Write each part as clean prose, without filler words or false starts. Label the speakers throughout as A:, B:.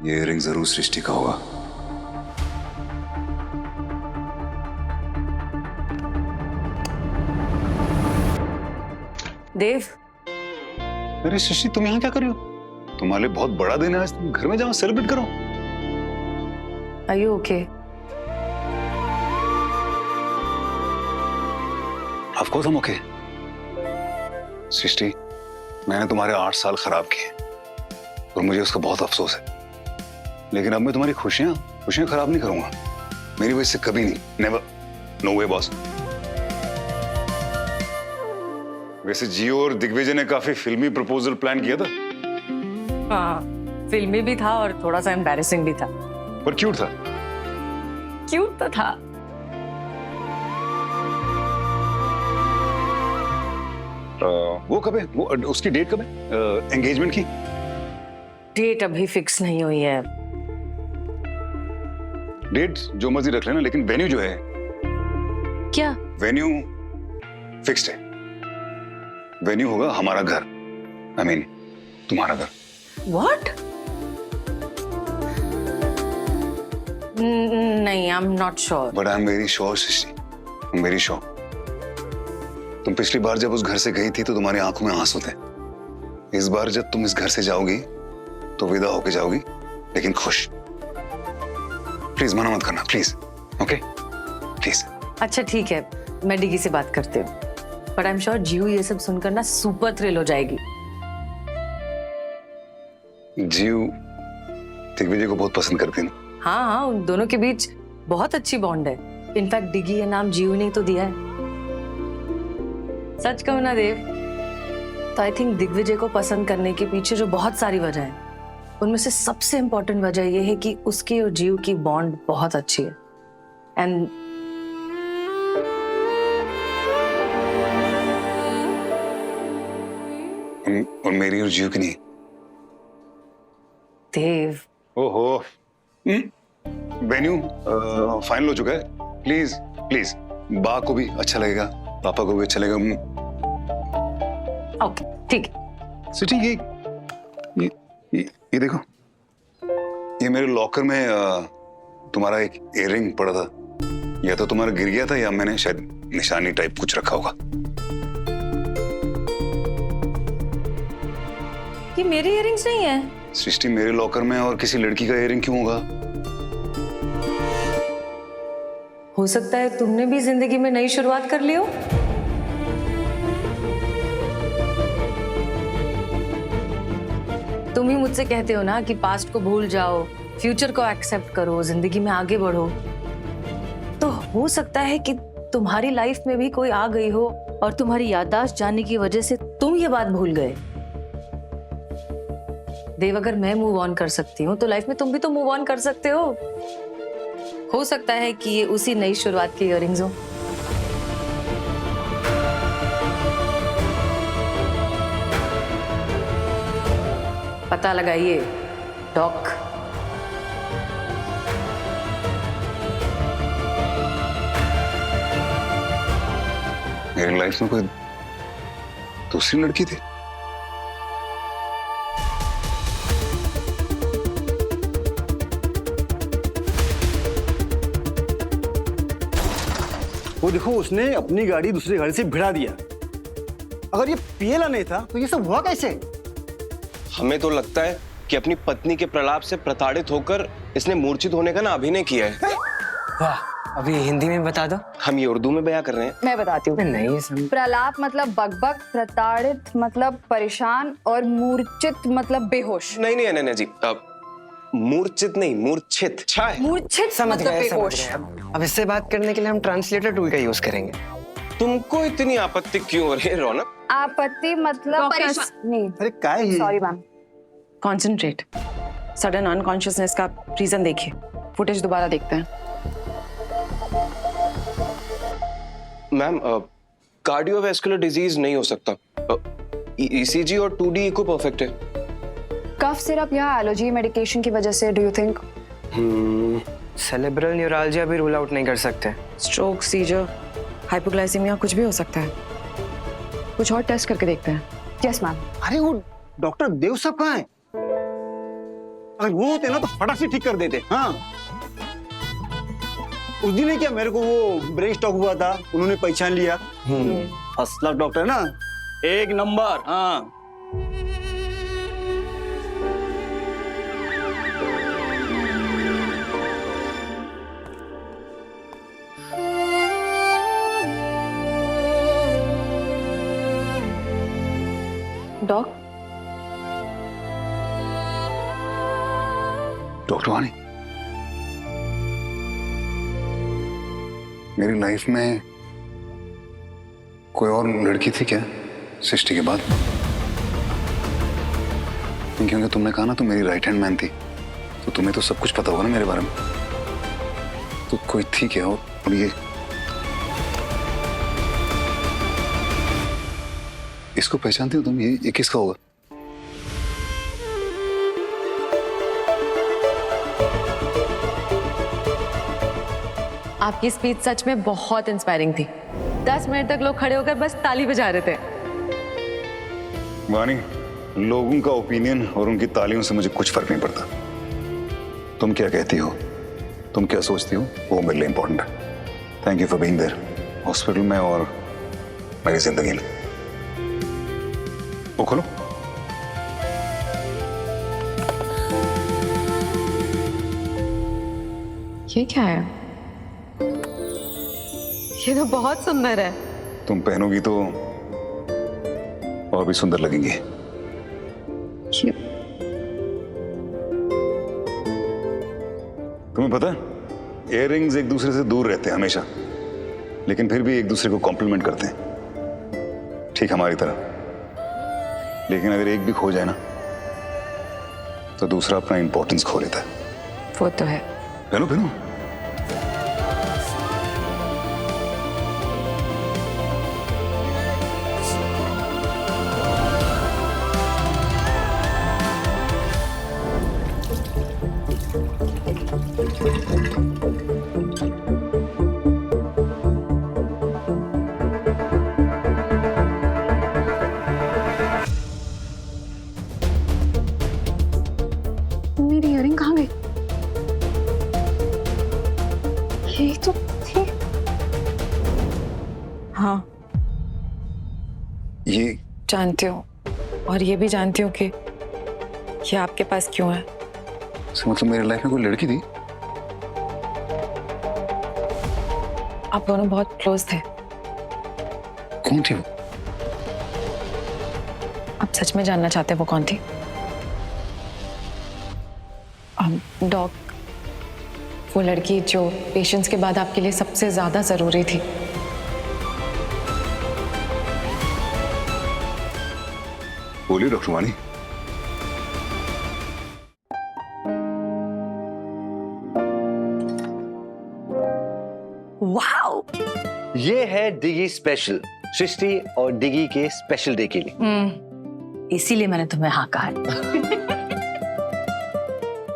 A: ये इयररिंग जरूर सृष्टि का होगा।
B: देव,
A: अरे सृष्टि, तुम यहाँ क्या कर रही हो? तुम्हारे लिए बहुत बड़ा दिन है आज, तुम घर में जाओ, सेलिब्रेट करो।
B: Are you okay?
A: Of course हम ओके। सृष्टि, मैंने तुम्हारे 8 साल खराब किए और मुझे उसका बहुत अफसोस है, लेकिन अब मैं तुम्हारी खुशियां खराब नहीं करूंगा। मेरी वजह से कभी नहीं, नेवर, नो वे बॉस। वैसे जियो और दिग्विजय ने काफी फिल्मी प्रपोजल प्लान किया था।
B: हाँ, फिल्मी भी था और थोड़ा सा एम्बैरेसिंग भी था।
A: पर क्यूट था।
B: क्यूट तो था।
A: वो कब है? वो उसकी डेट कब है एंगेजमेंट की?
B: डेट अभी फिक्स नहीं हुई है।
A: डेट जो मर्जी रख लेना, लेकिन वेन्यू जो है,
B: क्या?
A: वेन्यू फिक्स्ड है। वेन्यू होगा हमारा घर, आई मीन तुम्हारा घर।
B: What? नहीं, I am not sure.
A: But I am very sure Srishti, I am very sure. तुम पिछली बार जब उस घर से गई थी तो तुम्हारी आंखों में आंसू थे। इस बार जब तुम इस घर से जाओगी तो विदा होके जाओगी, लेकिन खुश। प्लीज मना मत करना, प्लीज। Okay please.
B: अच्छा ठीक है, मैं डिगी से बात करती हूँ, बट आई एम श्योर जीव ये सब सुनकर ना सुपर थ्रिल हो जाएगी।
A: जीव दिग्विजय को बहुत पसंद करती है ना?
B: हाँ हाँ, उन दोनों के बीच बहुत अच्छी बॉन्ड है। इनफैक्ट डिगी ये नाम जीव ने तो दिया है। सच कहूं ना देव, तो आई थिंक दिग्विजय को पसंद करने के पीछे जो बहुत सारी वजह है, उनमें से सबसे इंपॉर्टेंट वजह यह है कि उसके और जीव की बॉन्ड बहुत अच्छी है। एंड
A: और मेरी और जीव की नहीं।
B: देव,
A: ओहो, वेन्यू फाइनल हो चुका है। प्लीज प्लीज, बा को भी अच्छा लगेगा, पापा को भी अच्छा लगेगा।
B: ओके ठीक है।
A: सिटी, ये देखो, ये मेरे लॉकर में तुम्हारा एक इयररिंग पड़ा था। या तो तुम्हारा गिर गया था या मैंने शायद निशानी टाइप कुछ रखा होगा।
B: ये मेरी इयररिंग्स नहीं है।
A: सृष्टि, मेरे लॉकर में और किसी लड़की का इयररिंग क्यों होगा?
B: हो सकता है तुमने भी जिंदगी में नई शुरुआत कर ली हो। तुम ही मुझसे कहते हो ना कि पास्ट को भूल जाओ, फ्यूचर को एक्सेप्ट करो, जिंदगी में आगे बढ़ो। तो हो सकता है कि तुम्हारी लाइफ में भी कोई आ गई हो और तुम्हारी याददाश्त जानने की वजह से तुम ये बात भूल गए। देव, अगर मैं मूव ऑन कर सकती हूँ तो लाइफ में तुम भी तो मूव ऑन कर सकते हो सकता है कि ये उसी नई शुरुआत के इयररिंग्स हो। पता लगाइए डॉक।
A: मेरी लाइफ में कोई दूसरी लड़की थी?
C: वो देखो, उसने अपनी गाड़ी दूसरी गाड़ी से भिड़ा दिया। अगर ये पिएला नहीं था तो ये सब हुआ कैसे?
D: हमें तो लगता है कि अपनी पत्नी के प्रलाप से प्रताड़ित होकर इसने मूर्छित होने का ना अभिनय किया है।
E: वाह, अभी हिंदी में बता दो।
D: हम ये उर्दू में बयां कर रहे हैं।
F: मैं बताती हूँ।
E: नहीं समझ।
F: प्रलाप मतलब बकबक, प्रताड़ित मतलब परेशान, और मूर्छित मतलब बेहोश।
D: नहीं अनन्या जी, मूर्छित नहीं, मूर्छित। अच्छा है।
F: मूर्छित
E: समझ
F: मतलब
E: गए, समझ
F: बेहोश।
E: गए। अब इससे बात करने के लिए हम ट्रांसलेटर टूल का यूज करेंगे।
D: तुमको इतनी आपत्ति क्यों हो रही है रौनक?
F: आपत्ति मतलब परेशान नहीं।
C: अरे काय है?
F: Sorry ma'am.
B: Concentrate. Sudden unconsciousness का रीजन देखिए। फुटेज दोबारा देखते हैं।
D: मैम, कार्डियोवैस्कुलर डिजीज नहीं हो सकता। ईसीजी और 2D इको परफेक्ट है।
F: कफ सिरप या एलर्जी मेडिकेशन की वजह से do you think?
E: Cerebral neuralgia भी रूल आउट नहीं कर सकते।
B: स्ट्रोक, सीजर, हाइपोग्लाइसेमिया कुछ भी हो सकता है। कुछ और टेस्ट करके देखते हैं।
F: Yes ma'am.
C: अरे वो डॉक्टर देव साहब कहाँ है? अगर वो होते ना तो फटाक से ठीक कर देते। हाँ, उस दिन ही क्या मेरे को वो ब्रेन स्ट्रोक हुआ था, उन्होंने पहचान लिया। फर्स्ट क्लास डॉक्टर है ना, एक नंबर। हाँ,
F: डॉक,
A: डॉक्टर वानी, मेरी लाइफ में कोई और लड़की थी क्या सृष्टि के बाद? क्योंकि तुमने कहा ना तुम मेरी राइट हैंड मैन थी, तो तुम्हें तो सब कुछ पता होगा ना मेरे बारे में। तो कोई थी क्या? और ये इसको पहचानती हो तुम? ये किसका होगा?
B: आपकी स्पीच सच में बहुत इंस्पायरिंग थी। 10 मिनट तक लोग खड़े होकर बस ताली बजा रहे थे।
A: वानी, लोगों का ओपिनियन और उनकी तालियों से मुझे कुछ फर्क नहीं पड़ता। तुम क्या कहती हो, तुम क्या सोचती हो, वो मेरे लिए इंपॉर्टेंट है। Thank you for being there, hospital में और मेरी जिंदगी में। वो खोलो।
B: ये क्या है? ये तो बहुत सुंदर है।
A: तुम पहनोगी तो और भी सुंदर लगेंगी। तुम्हें पता है, इयररिंग्स एक दूसरे से दूर रहते हैं हमेशा, लेकिन फिर भी एक दूसरे को कॉम्प्लीमेंट करते हैं, ठीक हमारी तरह। लेकिन अगर एक भी खो जाए ना, तो दूसरा अपना इंपॉर्टेंस खो लेता है।
B: वो तो है।
A: पहनो पहनो।
F: मेरी इयरिंग कहाँ गई? ये तो थी।
B: हाँ,
A: ये
B: जानती हूँ, और ये भी जानती हूँ कि ये आपके पास क्यों है।
A: मतलब मेरी लाइफ में कोई लड़की थी?
B: आप दोनों बहुत क्लोज थे।
A: कौन थी वो?
B: आप सच में जानना चाहते हैं वो कौन थी? डॉक, वो लड़की जो पेशेंस के बाद आपके लिए सबसे ज्यादा जरूरी थी।
A: बोलिए डॉक्टर वानी।
B: वाओ!
G: ये है डिगी स्पेशल, सृष्टि और डिगी के स्पेशल डे के लिए।
B: इसीलिए मैंने तुम्हें हाँ कहा है।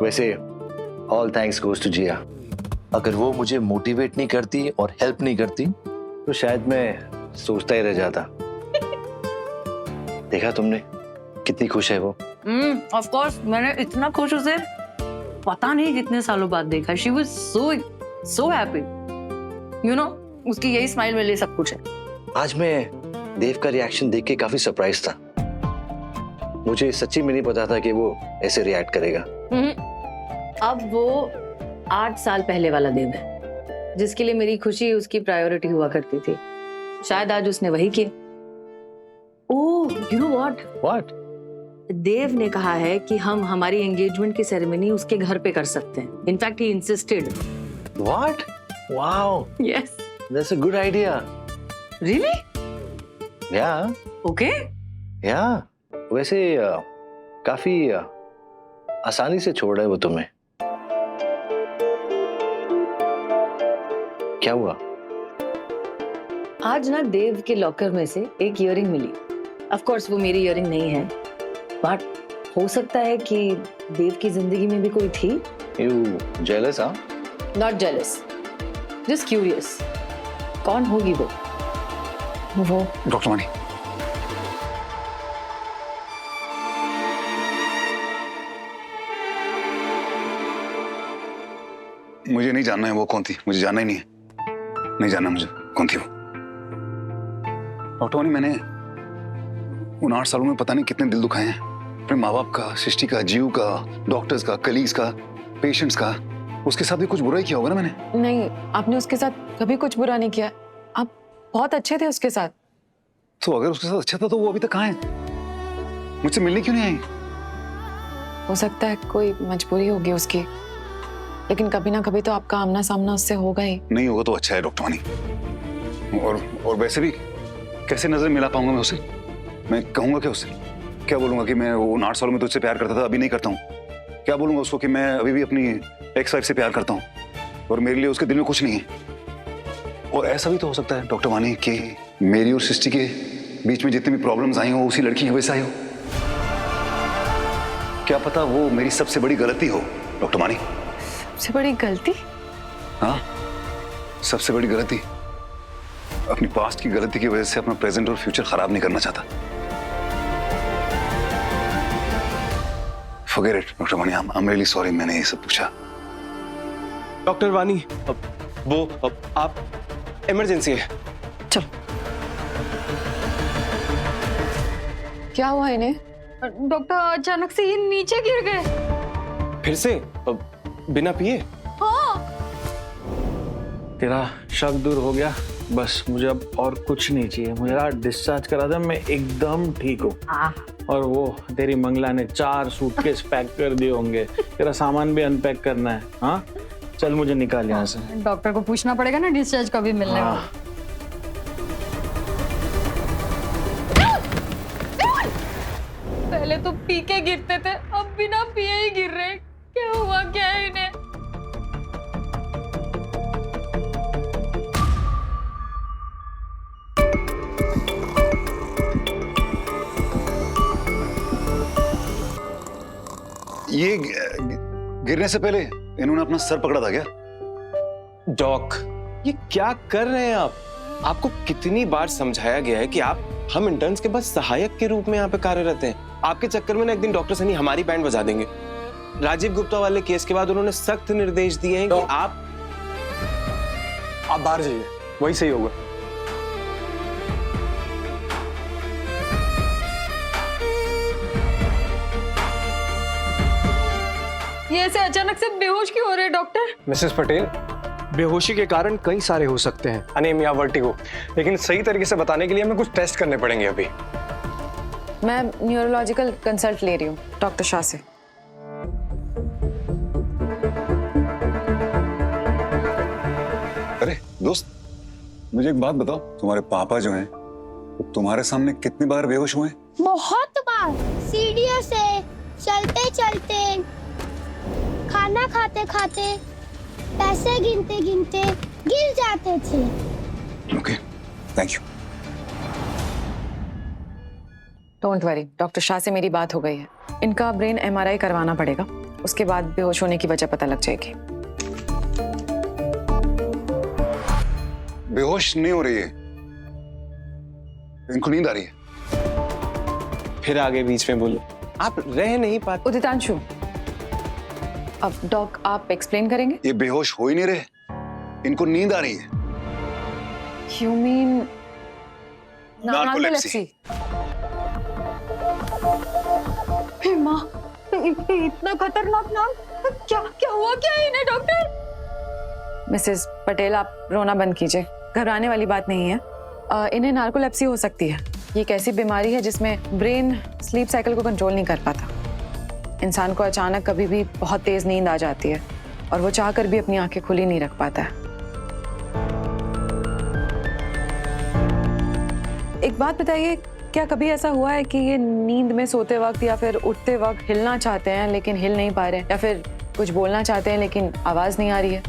G: वैसे ऑल थैंक्स गोज टू जिया।
H: अगर वो मुझे मोटिवेट नहीं करती और हेल्प नहीं करती
G: तो शायद मैं सोचता ही रह जाता। देखा तुमने कितनी खुश है वो।
B: ऑफ कोर्स, मैंने इतना खुश उसे पता नहीं कितने सालों बाद देखा। She was so happy, you know. उसकी यही स्माइल मेरे लिए सब कुछ है।
G: आज मैं देव का रिएक्शन देख के काफी सरप्राइज था। मुझे सच्ची में नहीं पता था कि वो ऐसे रिएक्ट करेगा।
B: अब वो 8 साल पहले वाला देव है, जिसके लिए मेरी खुशी उसकी प्रायोरिटी हुआ करती थी। शायद आज उसने वही किया। ओह, यू नो व्हाट? देव ने कहा है कि हम हमारी एंगेजमेंट की सेरेमनी उसके घर पे कर सकते हैं। In fact he insisted.
G: What? Wow,
B: yes.
G: that's a good idea.
B: Really?
G: Yeah,
B: okay.
G: yeah. वैसे काफी आसानी से छोड़ रहा है वो तुम्हें। क्या हुआ?
B: आज ना देव के लॉकर में से एक इयररिंग मिली। ऑफ कोर्स वो मेरी इयररिंग नहीं है, बट हो सकता है कि देव की जिंदगी में भी कोई थी।
G: You jealous, हाँ?
B: Not jealous, just curious. कौन होगी वो?
A: डॉक्टर वानी, मुझे नहीं जानना है वो कौन थी, मुझे जानना ही नहीं है, नहीं जानना मुझे कौन थी वो। डॉक्टर वानी, मैंने उन 8 सालों में पता नहीं कितने दिल दुखाए हैं, अपने माँ बाप का, सृष्टि का, जीव का, डॉक्टर्स का, कलीग्स का, पेशेंट्स का। उसके साथ भी कुछ बुरा ही किया होगा ना मैंने।
I: नहीं, आपने उसके साथ कभी कुछ बुरा नहीं किया। आप बहुत अच्छे थे उसके साथ।
A: तो अगर उसके साथ अच्छा था तो वो अभी तक कहाँ है? मुझसे मिलने क्यों नहीं आई?
I: हो सकता है कोई मजबूरी होगी उसकी, लेकिन कभी ना कभी तो आपका आमना सामना उससे होगा ही।
A: नहीं होगा तो अच्छा है डॉक्टर वानी। और वैसे भी कैसे नजर मिला पाऊंगा मैं उसे? मैं कहूंगा क्या उससे? क्या बोलूंगा कि मैं उन 8 सालों में तुझसे प्यार करता था, अभी नहीं करता हूँ? क्या बोलूंगा उसको कि मैं अभी भी अपनी एक्स वाइफ से प्यार करता हूँ और मेरे लिए उसके दिल में कुछ नहीं है? और ऐसा भी तो हो सकता है डॉक्टर वानी कि मेरी और सृष्टि के बीच में जितनी भी प्रॉब्लम्स आई हो उसी लड़की की वजह से आई हो। क्या पता वो मेरी सबसे बड़ी गलती हो डॉक्टर वानी।
I: सबसे बड़ी गलती?
A: हाँ, सबसे बड़ी गलती। अपनी पास्ट की गलती की वजह से अपना प्रेजेंट और फ्यूचर खराब नहीं करना चाहता। Forget it, डॉक्टर वानी। I'm really sorry मैंने ये सब पूछा।
D: डॉक्टर वानी, आप इमरजेंसी है।
I: चलो। क्या हुआ इन्हें?
F: डॉक्टर अचानक से ये नीचे गिर गए।
D: फिर से बिना पिए?
J: तेरा शक दूर हो गया, बस मुझे अब और कुछ नहीं चाहिए। मुझे डिस्चार्ज करा था, मैं एकदम ठीक हूँ। और वो तेरी मंगला ने 4 सूटकेस पैक कर दिए होंगे, तेरा सामान भी अनपैक करना है। हाँ चल मुझे निकाल यहाँ से।
F: डॉक्टर को पूछना पड़ेगा ना डिस्चार्ज कभी मिलने वाला। पहले तो पी के गिरते थे, अब बिना पिए ही गिर रहे। क्या हुआ क्या है इन्हें?
A: ये गिरने से पहले इन्होंने अपना सर पकड़ा था क्या?
D: डॉक, ये क्या कर रहे हैं आप? आपको कितनी बार समझाया गया है कि हम इंटर्न्स के बस सहायक के रूप में यहाँ पे कार्यरत हैं। आपके चक्कर में ना एक दिन डॉक्टर सनी हमारी बैंड बजा देंगे। राजीव गुप्ता वाले केस के बाद उन्होंने सख्त निर्देश दिए हैं कि आप
C: बाहर जाइए, वही सही होगा।
F: ये ऐसे अचानक से बेहोश क्यों हो रहे हैं डॉक्टर?
K: मिसेस पटेल, बेहोशी के कारण कई सारे हो सकते हैं, अनीमिया, वर्टिगो, लेकिन सही तरीके से बताने के लिए हमें कुछ टेस्ट करने पड़ेंगे अभी।
I: मैं न्यूरोलॉजिकल कंसल्ट ले रही हूँ डॉक्टर शाह से।
A: अरे दोस्त, मुझे एक बात बताओ, तुम्हारे पापा जो हैं वो तुम्हारे सामने कितनी बार बेहोश हुए?
L: बहुत बार, सीढ़ियों से, चलते चलते, खाना खाते खाते, पैसे गिनते गिनते गिर जाते थे।
A: Okay, thank you.
I: Don't worry, doctor Shah से मेरी बात हो गई है। इनका ब्रेन MRI करवाना पड़ेगा, उसके बाद बेहोश होने की वजह पता लग जाएगी।
A: बेहोश नहीं हो रही है, इनको नींद आ रही है।
D: फिर आगे बीच में बोलो, आप रह नहीं पाते।
I: उदितांशु, अब डॉक आप एक्सप्लेन करेंगे?
A: ये बेहोश हो ही नहीं रहे, इनको नींद आ रही है।
I: You mean
A: narcolepsy.
F: हे माँ, इतना खतरनाक नाम। क्या क्या हुआ क्या है इन्हें डॉक्टर?
I: मिसेस पटेल, आप रोना बंद कीजिए, घबराने वाली बात नहीं है। इन्हें नार्कोलेप्सी हो सकती है। ये एक ऐसी बीमारी है जिसमें ब्रेन स्लीप साइकिल को कंट्रोल नहीं कर पाता। इंसान को अचानक कभी भी बहुत तेज नींद आ जाती है और वो चाहकर भी अपनी आंखें खुली नहीं रख पाता है। एक बात बताइए, क्या कभी ऐसा हुआ है कि ये नींद में सोते वक्त या फिर उठते वक्त हिलना चाहते हैं लेकिन हिल नहीं पा रहे, या फिर कुछ बोलना चाहते हैं लेकिन आवाज नहीं आ रही है?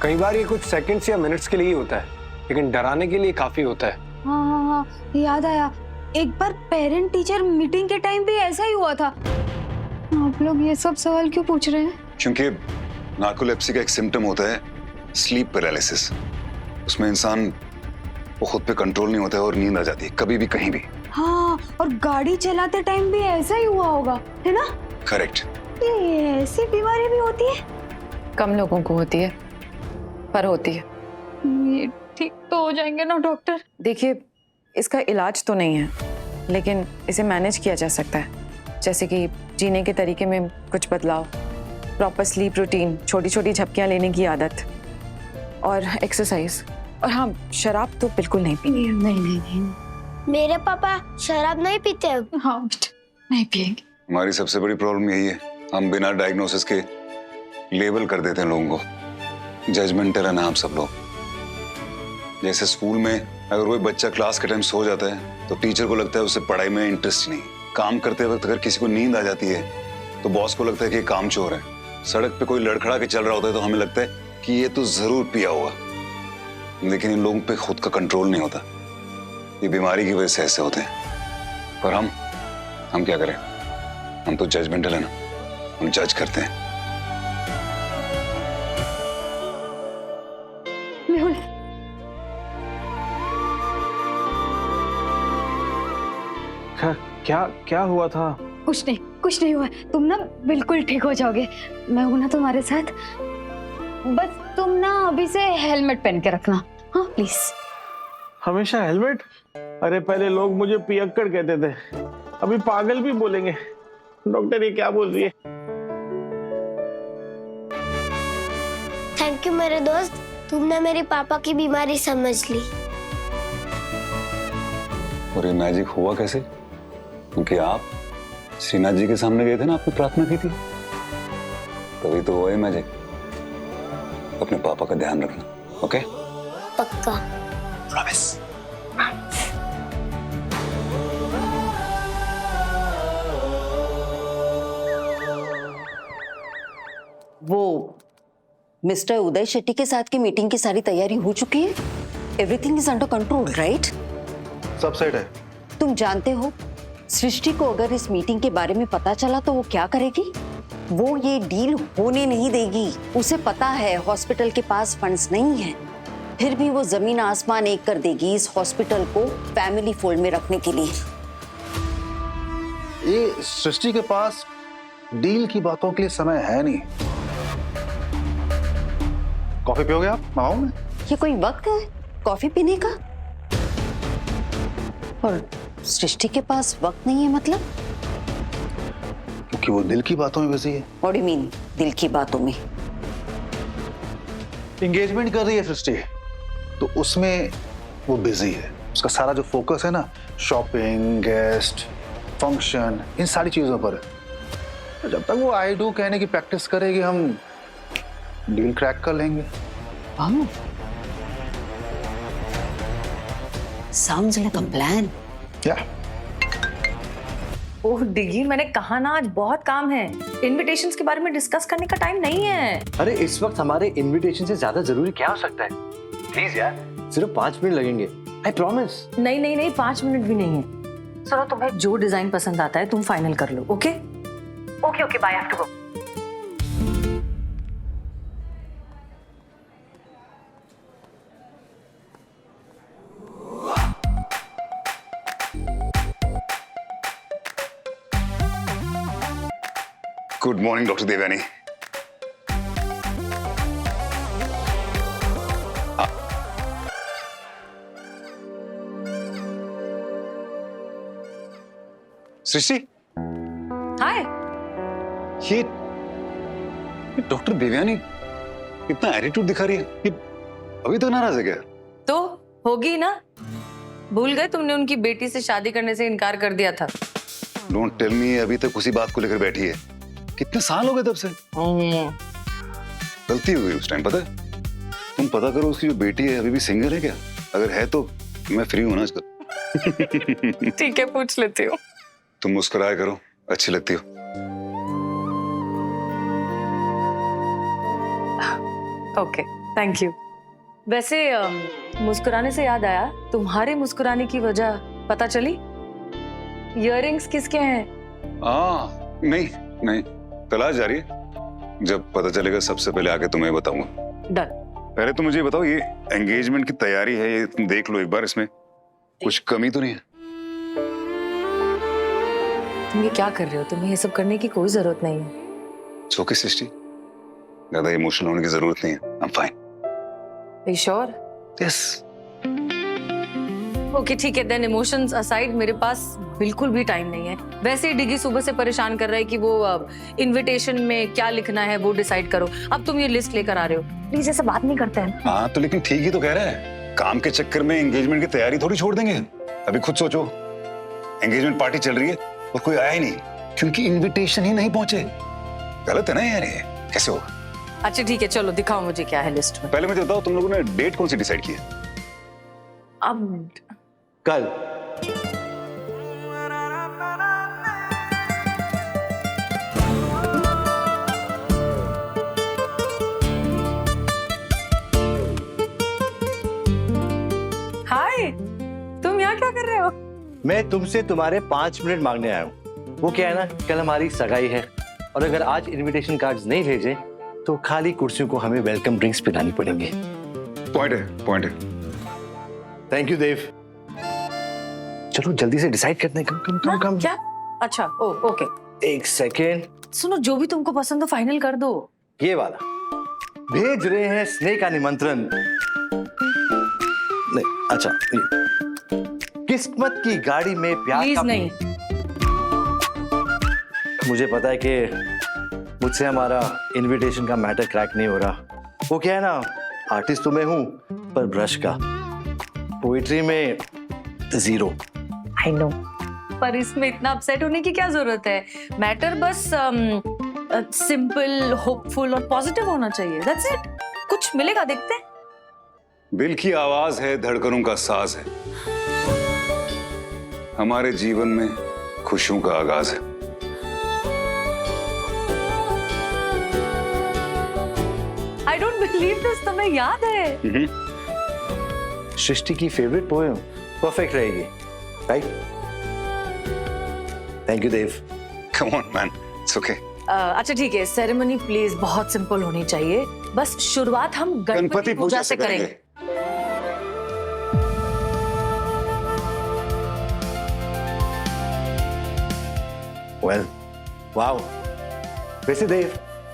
K: कई बार ये कुछ सेकंड्स या मिनट्स के लिए ही होता है, लेकिन डराने के लिए काफी होता है।
F: हाँ हाँ हाँ, याद आया, एक बार पेरेंट टीचर मीटिंग के टाइम भी ऐसा ही हुआ था। आप लोग ये सब सवाल क्यों पूछ रहे हैं?
A: क्योंकि नार्कोलेप्सी का एक सिम्टम होता है स्लीप पैरालिसिस। उसमें इंसान वो खुद पे कंट्रोल नहीं होता है और नींद आ जाती है कभी भी कहीं भी।
F: हाँ, और गाड़ी चलाते टाइम भी ऐसा ही हुआ होगा, है ना?
A: करेक्ट।
F: ये ऐसी बीमारी भी होती है?
I: कम लोगों को होती है, पर होती है।
F: ये ठीक तो हो जाएंगे ना डॉक्टर?
I: देखिए, इसका इलाज तो नहीं है, लेकिन इसे मैनेज किया जा सकता है। जैसे कि जीने के तरीके में कुछ बदलाव, प्रॉपर स्लीप रूटीन, छोटी छोटी झपकियां लेने की आदत और एक्सरसाइज। और हाँ, शराब तो बिल्कुल नहीं पीनी है।
F: नहीं।
L: मेरे पापा शराब नहीं पीते।
F: हाँ बेटा, नहीं पिएंगे।
A: हमारी सबसे बड़ी प्रॉब्लम यही है, हम बिना डायग्नोसिस के लेबल कर देते हैं लोगों को। जजमेंटल है ना आप सब लोग। जैसे स्कूल में अगर कोई बच्चा क्लास के टाइम सो जाता है तो टीचर को लगता है उसे पढ़ाई में इंटरेस्ट नहीं। काम करते वक्त अगर किसी को नींद आ जाती है तो बॉस को लगता है कि ये कामचोर है। सड़क पे कोई लड़खड़ा के चल रहा होता है तो हमें लगता है कि ये तो जरूर पिया होगा। लेकिन इन लोगों पे खुद का कंट्रोल नहीं होता। ये बीमारी की वजह से ऐसे होते हैं। पर हम क्या करें? हम तो जजमेंटल है ना, हम जज करते हैं।
F: मेहुल,
J: क्या हुआ था?
F: कुछ नहीं हुआ। तुम ना बिल्कुल ठीक हो जाओगे। मैं हूं ना तुम्हारे साथ। बस तुम ना अभी से हेलमेट पहन के रखना, हाँ प्लीज।
J: हमेशा हेलमेट? अरे पहले लोग मुझे पियक्कड़ कहते थे, अभी पागल भी बोलेंगे। डॉक्टर ये क्या बोल रही है?
L: थैंक यू मेरे दोस्त, तुमने मेरे पापा की बीमारी समझ ली।
A: और ये मैजिक हुआ कैसे? क्योंकि आप श्रीनाथ जी के सामने गए थे ना, आपने प्रार्थना की थी, तभी तो हुआ ये मैजिक। अपने पापा का ध्यान रखना, ओके?
L: पक्का।
A: प्रॉमिस।
M: वो मिस्टर उदय शेट्टी के साथ की मीटिंग की सारी तैयारी हो चुकी है? Everything is under control, right?
G: सब सेट है।
M: तुम जानते हो सृष्टि को अगर इस मीटिंग के बारे में पता चला तो वो क्या करेगी? वो ये डील होने नहीं देगी। उसे पता है हॉस्पिटल के पास फंड्स नहीं है, फिर भी वो जमीन आसमान एक कर देगी इस हॉस्पिटल को फैमिली फोल्ड में रखने के लिए।
N: ये सृष्टि के पास डील की बातों के लिए समय है नहीं। कॉफी पियोगे आप? मंगाऊं मैं?
M: ये कोई वक्त है कॉफी पीने का? और सृष्टि के पास वक्त नहीं है मतलब?
N: क्योंकि वो दिल की बातों में बिजी है।
M: What do you mean, दिल की बातों में?
N: एंगेजमेंट कर रही है सृष्टि, तो उसमें वो बिजी है। उसका सारा जो फोकस है ना, शॉपिंग, गेस्ट, फंक्शन, इन सारी चीजों पर है। तो जब तक वो आई डू कहने की प्रैक्टिस करेगी, हम डील क्रैक कर लेंगे।
M: Sounds like a plan.
N: Yeah.
B: ओह डिगी, मैंने कहा ना आज बहुत काम है। इनविटेशंस के बारे में डिस्कस करने का टाइम नहीं है।
G: अरे इस वक्त हमारे इनविटेशन से ज्यादा जरूरी क्या हो सकता है? प्लीज यार, सिर्फ 5 मिनट लगेंगे, आई प्रॉमिस।
B: नहीं 5 मिनट भी नहीं है। चलो तुम्हें जो डिजाइन पसंद आता है तुम फाइनल कर लो, okay? Okay bye, have to go.
A: Good morning doctor Devyani. Srishti,
B: hi.
A: ये डॉक्टर देवयानी इतना एटीट्यूड दिखा रही है, ये अभी तक नाराज है क्या?
B: तो होगी ना, भूल गए तुमने उनकी बेटी से शादी करने से इनकार कर दिया था।
A: डोंट टेल मी, अभी तक उसी बात को लेकर बैठी है। कितने साल हो गए तब से? गलती हो गई उस टाइम, पता है? तुम पता करो उसकी जो बेटी है अभी भी सिंगल है क्या? अगर है तो मैं फ्री हूं ना आजकल।
B: ठीक है, पूछ लेती हूँ।
A: तुम मुस्कुराया करो, अच्छी लगती हो।
B: Okay, thank you. वैसे मुस्कुराने से याद आया, तुम्हारे मुस्कुराने की वजह पता चली? इयररिंग्स किसके हैं?
A: नहीं, तलाश जारी है। जब पता चलेगा सबसे पहले आके तुम्हें बताऊंगा।
B: डन।
A: पहले तो मुझे बताओ, ये एंगेजमेंट की तैयारी है, ये तुम देख लो एक बार, इसमें कुछ कमी तो नहीं है?
B: तुम ये क्या कर रहे हो? तुम्हें ये सब करने की कोई जरूरत नहीं है।
A: ओके सृष्टि, ज्यादा इमोशनल होने की जरूरत नहीं है। I am fine.
B: Are you sure?
A: Yes.
B: Okay ठीक है, देन इमोशंस असाइड मेरे पास बिल्कुल भी टाइम नहीं है। वैसे ही डिगी सुबह से परेशान कर रहा है कि वो इनविटेशन में क्या लिखना है वो डिसाइड करो। अब तुम ये लिस्ट लेकर आ रहे हो, प्लीज ऐसे बात नहीं करते हैं।
A: हाँ तो लेकिन ठीक ही तो कह रहा है, काम के चक्कर में एंगेजमेंट की तैयारी थोड़ी छोड़ देंगे। अभी खुद सोचो, एंगेजमेंट पार्टी चल रही है और कोई आया ही नहीं क्योंकि इनविटेशन ही नहीं पहुंचे। गलत है ना यार, ये कैसे होगा?
B: अच्छा ठीक है, चलो दिखाओ मुझे क्या है लिस्ट में।
A: पहले मुझे बताओ, तुम लोगों ने डेट कौन सी डिसाइड की है?
B: अब
G: कल।
B: हाय, तुम यहाँ क्या कर रहे हो?
G: मैं तुमसे तुम्हारे 5 मिनट मांगने आया हूँ। वो क्या है ना, कल हमारी सगाई है और अगर आज इनविटेशन कार्ड्स नहीं भेजे तो खाली कुर्सियों को हमें वेलकम ड्रिंक्स पिलानी पड़ेंगे।
A: पॉइंट है, पॉइंट है।
G: थैंक यू देव। चलो जल्दी से डिसाइड करते हैं। कम।
B: क्या? अच्छा ओ ओके,
G: एक सेकेंड।
B: सुनो, जो भी तुमको पसंद हो फाइनल कर दो।
G: ये वाला भेज रहे हैं स्नेह का निमंत्रण। नहीं, अच्छा ये किस्मत की गाड़ी में प्यार
B: प्लीज
G: का
B: नहीं।
G: मुझे पता है कि मुझसे हमारा इनविटेशन का मैटर क्रैक नहीं हो रहा। वो क्या है ना, आर्टिस्ट तो मैं हूं पर ब्रश का, पोइट्री में 0।
B: आई नो, पर इसमें इतना अपसेट होने की क्या जरूरत है? मैटर बस सिंपल, होपफुल और पॉजिटिव होना चाहिए। That's it. कुछ मिलेगा, देखते हैं।
A: दिल की आवाज है, धड़कनों का साज है, हमारे जीवन में खुशियों का आगाज है।
B: आई डोंट बिलीव दिस, तुम्हें याद है?
G: सृष्टि की फेवरेट पोएम परफेक्ट रहेगी, right? Thank you Dev.
A: Come on man, it's okay.
B: अच्छा ठीक है, सेरेमनी प्लीज बहुत सिंपल होनी चाहिए। बस शुरुआत हम गणपति पूजा से करेंगे।
G: Well, wow. वैसे देव,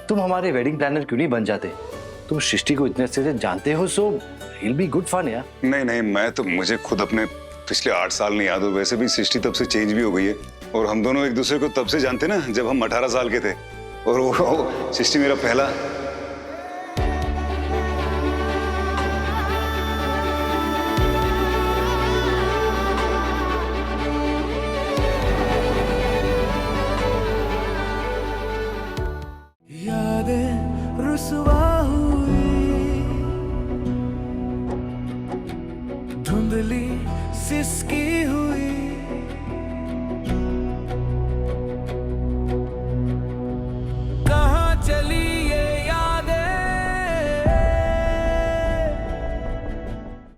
G: तुम हमारे वेडिंग प्लानर क्यों नहीं बन जाते? तुम सृष्टि को इतने अच्छे से जानते हो, so it will be good fun यार।
A: नहीं, मैं तो, मुझे खुद अपने पिछले 8 साल नहीं याद हो। वैसे भी सृष्टि तब से चेंज भी हो गई है और हम दोनों एक दूसरे को तब से जानते ना जब हम 18 साल के थे। और वो सृष्टि मेरा पहला